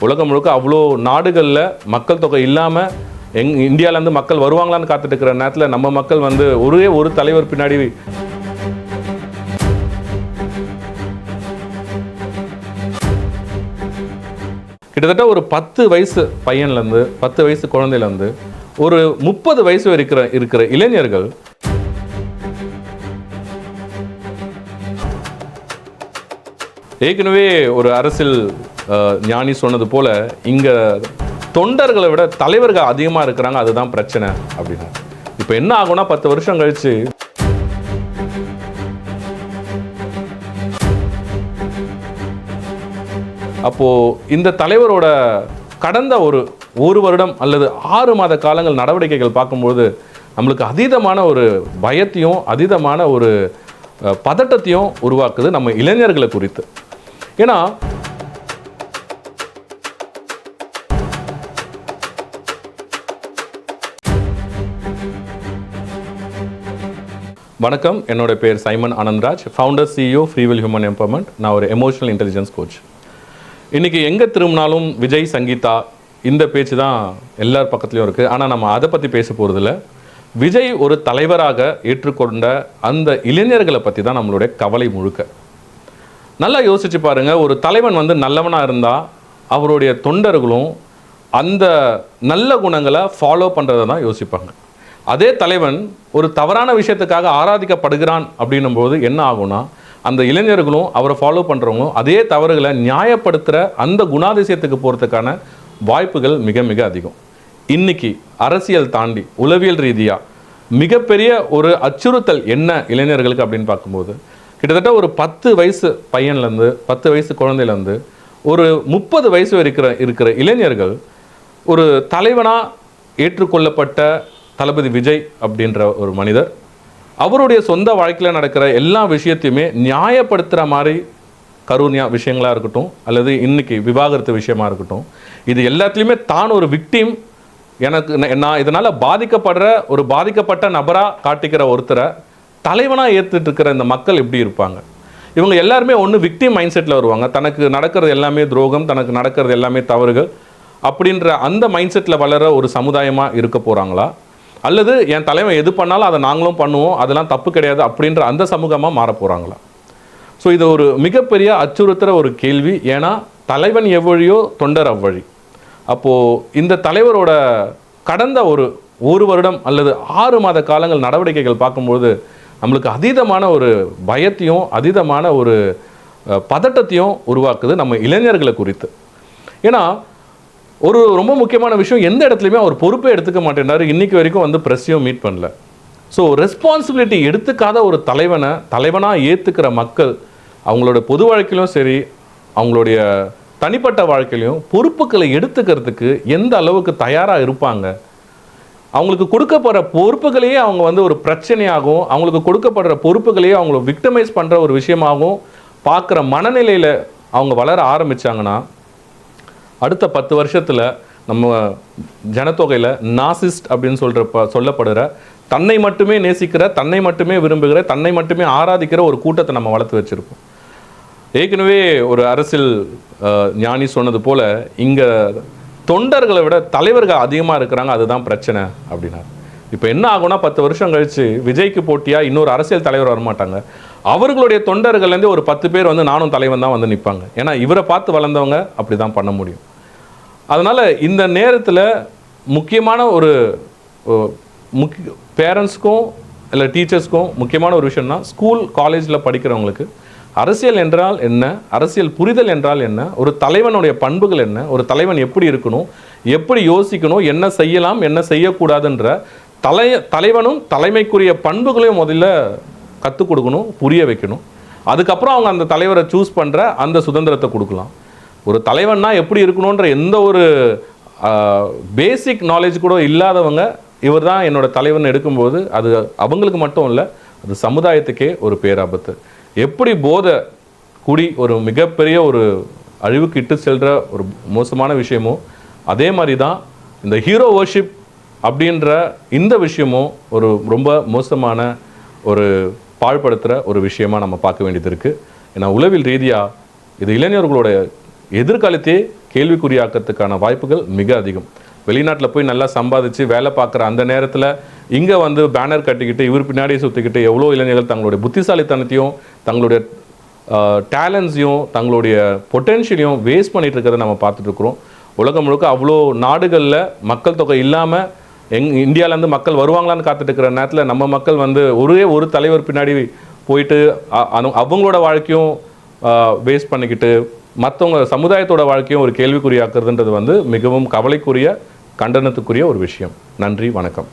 உலகம் முழுக்க அவ்வளோ நாடுகளில் மக்கள் தொகை இல்லாமல் இந்தியாவிலேருந்து மக்கள் வருவாங்களான்னு காத்துட்டு இருக்கிற நேரத்தில் நம்ம மக்கள் வந்து ஒரே ஒரு தலைவர் பின்னாடி கிட்டத்தட்ட ஒரு 10 வயசு பையன்லேருந்து 10 வயசு குழந்தையிலேருந்து ஒரு 30 வயசு இருக்கிற இளைஞர்கள் ஏற்கனவே ஒரு அரசியல் ஞானி சொன்னது போல இங்க தொண்டர்களை விட தலைவர்கள் அதிகமா இருக்கிறாங்க, அதுதான் பிரச்சனை அப்படின்னா. இப்ப என்ன ஆகும்னா 10 வருஷம் கழிச்சு அப்போ இந்த தலைவரோட கடந்த ஒரு வருடம் அல்லது 6 மாத காலங்கள் நடவடிக்கைகள் பார்க்கும்போது நம்மளுக்கு அதீதமான ஒரு பயத்தையும் அதீதமான ஒரு பதட்டத்தையும் உருவாக்குது நம்ம இளைஞர்களை குறித்து. ஏன்னா வணக்கம், என்னோட பேர் Simon Anandraj, founder CEO free will human empowerment. நான் ஒரு எமோஷனல் இன்டெலிஜென்ஸ் கோச். இன்றைக்கி எங்கே திரும்பினாலும் விஜய், சங்கீதா இந்த பேச்சு தான் எல்லார் பக்கத்துலையும் இருக்குது. ஆனால் நம்ம அதை பற்றி பேச போகிறதில்ல. விஜய் ஒரு தலைவராக ஏற்றுக்கொண்ட அந்த இளைஞர்களை பற்றி தான் நம்மளுடைய கவலை முழுக்க. நல்லா யோசிச்சு பாருங்கள், ஒரு தலைவன் வந்து நல்லவனாக இருந்தால் அவருடைய தொண்டர்களும் அந்த நல்ல குணங்களை ஃபாலோ பண்ணுறதை தான் யோசிப்பாங்க. அதே தலைவன் ஒரு தவறான விஷயத்துக்காக ஆராதிக்கப்படுகிறான் அப்படின்னும் போது என்ன ஆகும்னா அந்த இளைஞர்களும் அவரை ஃபாலோ பண்ணுறவங்களும் அதே தவறுகளை நியாயப்படுத்துகிற அந்த குணாதிசயத்துக்கு போகிறதுக்கான வாய்ப்புகள் மிக மிக அதிகம். இன்னைக்கு அரசியல் தாண்டி உளவியல் ரீதியாக மிகப்பெரிய ஒரு அச்சுறுத்தல் என்ன இளைஞர்களுக்கு அப்படின்னு பார்க்கும்போது கிட்டத்தட்ட ஒரு 10 வயசு பையன்லேருந்து 10 வயசு குழந்தையிலேருந்து ஒரு 30 வயசு இருக்கிற இளைஞர்கள் ஒரு தலைவனாக ஏற்றுக்கொள்ளப்பட்ட தளபதி விஜய் அப்படின்ற ஒரு மனிதர் அவருடைய சொந்த வாழ்க்கையில் நடக்கிற எல்லா விஷயத்தையுமே நியாயப்படுத்துகிற மாதிரி கருணையா விஷயங்களாக இருக்கட்டும் அல்லது இன்னைக்கு விவாகரத்து விஷயமா இருக்கட்டும், இது எல்லாத்துலேயுமே தான் ஒரு விக்டிம், நான் இதனால் பாதிக்கப்பட்ட நபராக காட்டிக்கிற ஒருத்தரை தலைவனாக ஏற்றுட்டு இருக்கிற இந்த மக்கள் எப்படி இருப்பாங்க? இவங்க எல்லாருமே ஒன்று விக்டிம் மைண்ட் செட்டில் வருவாங்க. தனக்கு நடக்கிறது எல்லாமே துரோகம், தனக்கு நடக்கிறது எல்லாமே தவறுகள் அப்படின்ற அந்த மைண்ட் செட்டில் வளர ஒரு சமுதாயமாக இருக்க போகிறாங்களா? அல்லது என் தலைவன் எது பண்ணாலும் அதை நாங்களும் பண்ணுவோம், அதெல்லாம் தப்பு கிடையாது அப்படின்ற அந்த சமூகமாக மாற போகிறாங்களா? ஸோ இது ஒரு மிகப்பெரிய அச்சுறுத்துகிற ஒரு கேள்வி. ஏன்னா தலைவன் எவ்வழியோ தொண்டர் அவ்வழி. அப்போது இந்த தலைவரோட கடந்த ஒரு வருடம் அல்லது 6 மாத காலங்கள் நடவடிக்கைகள் பார்க்கும்போது நம்மளுக்கு அதீதமான ஒரு பயத்தையும் அதீதமான ஒரு பதட்டத்தையும் உருவாக்குது நம்ம இளைஞர்களை குறித்து. ஏன்னா ஒரு ரொம்ப முக்கியமான விஷயம், எந்த இடத்துலையுமே அவர் பொறுப்பே எடுத்துக்க மாட்டேன்றாரு. இன்றைக்கி வரைக்கும் வந்து ப்ரெஸ்ஸையும் மீட் பண்ணல. ஸோ ரெஸ்பான்சிபிலிட்டி எடுத்துக்காத ஒரு தலைவனாக ஏற்றுக்கிற மக்கள் அவங்களோட பொது வாழ்க்கையிலும் சரி அவங்களுடைய தனிப்பட்ட வாழ்க்கையிலையும் பொறுப்புகளை எடுத்துக்கிறதுக்கு எந்த அளவுக்கு தயாராக இருப்பாங்க? அவங்களுக்கு கொடுக்கப்படுற பொறுப்புகளையே அவங்க வந்து ஒரு பிரச்சனையாகவும் அவங்களுக்கு கொடுக்கப்படுற பொறுப்புகளையே அவங்கள விக்டமைஸ் பண்ணுற ஒரு விஷயமாகவும் பார்க்குற மனநிலையில் அவங்க வளர ஆரம்பித்தாங்கன்னா அடுத்த 10 வருஷத்தில் நம்ம ஜனத்தொகையில் நாசிஸ்ட் அப்படின்னு சொல்லப்படுற தன்னை மட்டுமே நேசிக்கிற, தன்னை மட்டுமே விரும்புகிற, தன்னை மட்டுமே ஆராதிக்கிற ஒரு கூட்டத்தை நம்ம வளர்த்து வச்சுருப்போம். ஏற்கனவே ஒரு அரசியல் ஞானி சொன்னது போல் இங்கே தொண்டர்களை விட தலைவர்கள் அதிகமாக இருக்கிறாங்க, அதுதான் பிரச்சனை அப்படின்னா. இப்போ என்ன ஆகும்னா 10 வருஷம் கழித்து விஜய்க்கு போட்டியாக இன்னொரு அரசியல் தலைவர் வரமாட்டாங்க. அவர்களுடைய தொண்டர்கள்லேருந்து ஒரு 10 பேர் வந்து நானும் தலைவன் தான் வந்து நிற்பாங்க. ஏன்னா இவரை பார்த்து வளர்ந்தவங்க அப்படி தான் பண்ண முடியும். அதனால் இந்த நேரத்தில் முக்கியமான ஒரு பேரண்ட்ஸ்க்கும் இல்லை டீச்சர்ஸ்க்கும் முக்கியமான ஒரு விஷயம்னா ஸ்கூல் காலேஜில் படிக்கிறவங்களுக்கு அரசியல் என்றால் என்ன, அரசியல் புரிதல் என்றால் என்ன, ஒரு தலைவனுடைய பண்புகள் என்ன, ஒரு தலைவன் எப்படி இருக்கணும், எப்படி யோசிக்கணும், என்ன செய்யலாம் என்ன செய்யக்கூடாதுன்ற தலைவனும் தலைமைக்குரிய பண்புகளையும் முதல்ல கற்றுக் கொடுக்கணும், புரிய வைக்கணும். அதுக்கப்புறம் அவங்க அந்த தலைவரை சூஸ் பண்ணுற அந்த சுதந்திரத்தை கொடுக்கலாம். ஒரு தலைவன்னா எப்படி இருக்கணுன்ற எந்த ஒரு பேசிக் நாலேஜ் கூட இல்லாதவங்க இவர் தான் என்னோட தலைவன் எடுக்கும்போது அது அவங்களுக்கு மட்டும் இல்லை, அது சமுதாயத்துக்கே ஒரு பேராபத்து. எப்படி போதை குடி ஒரு மிகப்பெரிய ஒரு அழிவுக்கு இட்டு செல்கிற ஒரு மோசமான விஷயமோ அதே மாதிரி தான் இந்த ஹீரோ வர்ஷிப் அப்படின்ற இந்த விஷயமும் ஒரு ரொம்ப மோசமான ஒரு பாழ்படுத்துகிற ஒரு விஷயமாக நம்ம பார்க்க வேண்டியது இருக்குது. ஏன்னா உளவியல் ரீதியாக இது இளைஞர்களோட எதிர்காலத்தையே கேள்விக்குறியாக்கிறதுக்கான வாய்ப்புகள் மிக அதிகம். வெளிநாட்டில் போய் நல்லா சம்பாதிச்சு வேலை பார்க்குற அந்த நேரத்தில் இங்கே வந்து பேனர் கட்டிக்கிட்டு இவர் பின்னாடியே சுற்றிக்கிட்டு எவ்வளோ இளைஞர்கள் தங்களுடைய புத்திசாலித்தனத்தையும் தங்களுடைய டேலண்ட்ஸையும் தங்களுடைய பொட்டென்ஷியலையும் வேஸ்ட் பண்ணிட்டு இருக்கிறத நம்ம பார்த்துட்ருக்குறோம். உலகம் முழுக்க அவ்வளோ நாடுகளில் மக்கள் தொகை இல்லாமல் இந்தியாவிலேருந்து மக்கள் வருவாங்களான்னு காத்துட்டு இருக்கிற நேரத்தில் நம்ம மக்கள் வந்து ஒரு தலைவர் பின்னாடி போயிட்டு அவங்களோட வாழ்க்கையும் வேஸ்ட் பண்ணிக்கிட்டு மற்றவங்க சமுதாயத்தோட வாழ்க்கையும் ஒரு கேள்விக்குறியாக்குறதுன்றது வந்து மிகவும் கவலைக்குரிய கண்டனத்துக்குரிய ஒரு விஷயம். நன்றி, வணக்கம்.